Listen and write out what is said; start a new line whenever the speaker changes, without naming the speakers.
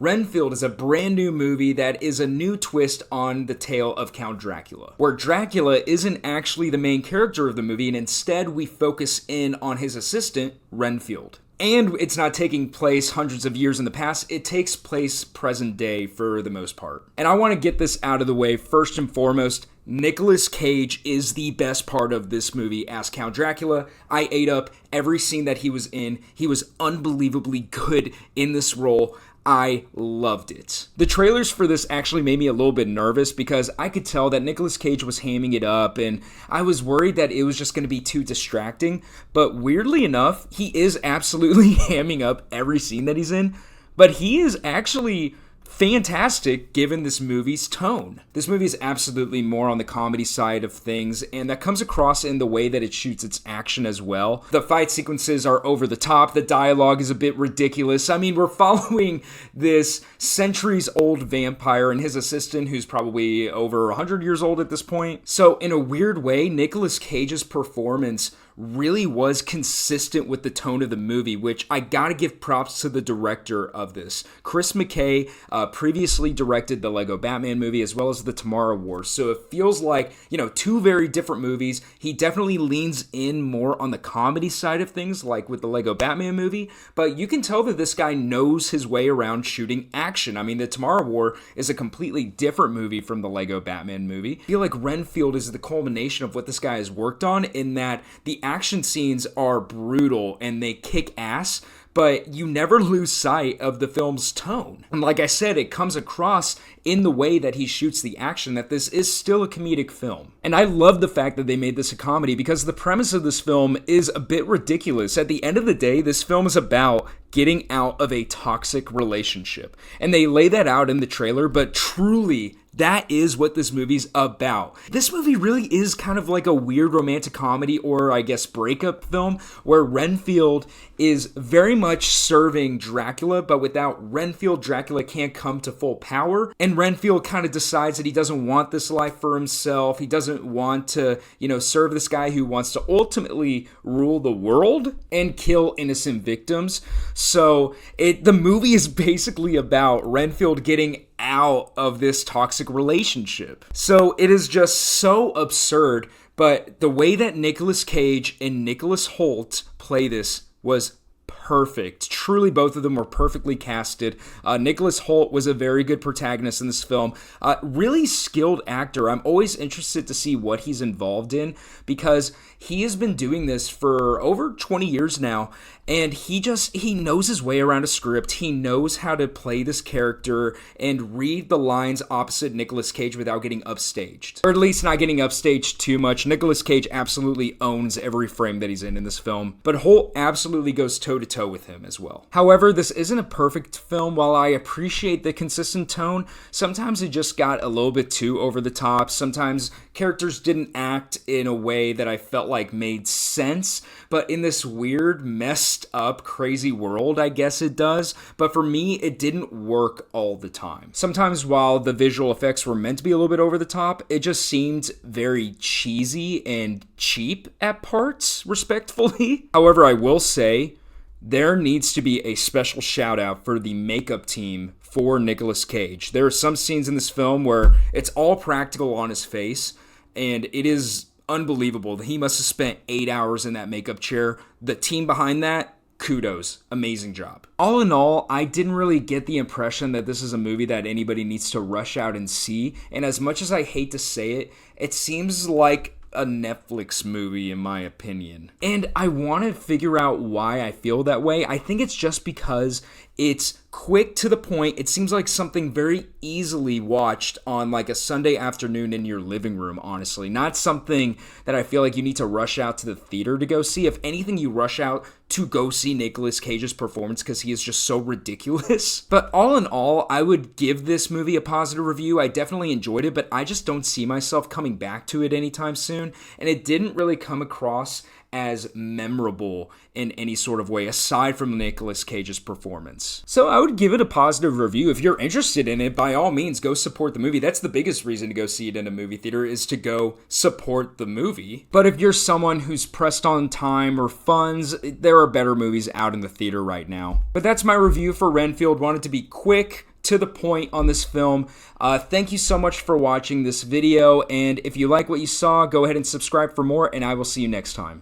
Renfield is a brand new movie that is a new twist on the tale of Count Dracula, where Dracula isn't actually the main character of the movie, and instead we focus in on his assistant, Renfield. And it's not taking place hundreds of years in the past, it takes place present day for the most part. And I want to get this out of the way first and foremost. Nicolas Cage is the best part of this movie as Count Dracula. I ate up every scene that he was in. He was unbelievably good in this role. I loved it. The trailers for this actually made me a little bit nervous because I could tell that Nicolas Cage was hamming it up, and I was worried that it was just going to be too distracting. But weirdly enough, he is absolutely hamming up every scene that he's in, but he is actually fantastic given this movie's tone. This movie is absolutely more on the comedy side of things, and that comes across in the way that it shoots its action as well. The fight sequences are over the top, the dialogue is a bit ridiculous. I mean, we're following this centuries-old vampire and his assistant who's probably over 100 years old at this point. So in a weird way, Nicolas Cage's performance really was consistent with the tone of the movie, which I gotta give props to the director of this. Chris McKay previously directed the Lego Batman movie as well as the Tomorrow War, so it feels like, two very different movies. He definitely leans in more on the comedy side of things, like with the Lego Batman movie, but you can tell that this guy knows his way around shooting action. I mean, the Tomorrow War is a completely different movie from the Lego Batman movie. I feel like Renfield is the culmination of what this guy has worked on, in that the action scenes are brutal and they kick ass, but you never lose sight of the film's tone. And like I said, it comes across in the way that he shoots the action that this is still a comedic film. And I love the fact that they made this a comedy because the premise of this film is a bit ridiculous. At the end of the day, this film is about getting out of a toxic relationship. And they lay that out in the trailer, but truly, that is what this movie's about. This movie really is kind of like a weird romantic comedy, or I guess breakup film, where Renfield is very much serving Dracula, but without Renfield, Dracula can't come to full power. And Renfield kind of decides that he doesn't want this life for himself. He doesn't want to, serve this guy who wants to ultimately rule the world and kill innocent victims. So the movie is basically about Renfield getting out of this toxic relationship. So it is just so absurd, but the way that Nicolas Cage and Nicholas Hoult play this was perfect. Truly, both of them were perfectly casted. Nicholas Hoult was a very good protagonist in this film. Really skilled actor. I'm always interested to see what he's involved in because he has been doing this for over 20 years now, and he knows his way around a script. He knows how to play this character and read the lines opposite Nicolas Cage without getting upstaged. Or at least not getting upstaged too much. Nicolas Cage absolutely owns every frame that he's in this film, but Hoult absolutely goes toe-to-toe with him as well. However, this isn't a perfect film. While I appreciate the consistent tone, sometimes it just got a little bit too over the top. Sometimes characters didn't act in a way that I felt like made sense, but in this weird, messed up, crazy world, I guess it does. But for me, it didn't work all the time. Sometimes while the visual effects were meant to be a little bit over the top, it just seemed very cheesy and cheap at parts, respectfully. However, I will say, there needs to be a special shout out for the makeup team for Nicolas Cage. There are some scenes in this film where it's all practical on his face, and it is unbelievable. He must have spent 8 hours in that makeup chair. The team behind that, kudos. Amazing job. All in all, I didn't really get the impression that this is a movie that anybody needs to rush out and see, and as much as I hate to say it, it seems like a Netflix movie in my opinion. And I want to figure out why I feel that way. I think it's just because it's quick to the point. It seems like something very easily watched on like a Sunday afternoon in your living room, honestly. Not something that I feel like you need to rush out to the theater to go see. If anything, you rush out to go see Nicolas Cage's performance because he is just so ridiculous. But all in all, I would give this movie a positive review. I definitely enjoyed it, but I just don't see myself coming back to it anytime soon. And it didn't really come across as memorable in any sort of way aside from Nicolas Cage's performance. So I would give it a positive review. If you're interested in it, by all means, go support the movie. That's the biggest reason to go see it in a movie theater, is to go support the movie. But if you're someone who's pressed on time or funds, there are better movies out in the theater right now. But that's my review for Renfield. Wanted to be quick, to the point on this film. Thank you so much for watching this video, and if you like what you saw, go ahead and subscribe for more, and I will see you next time.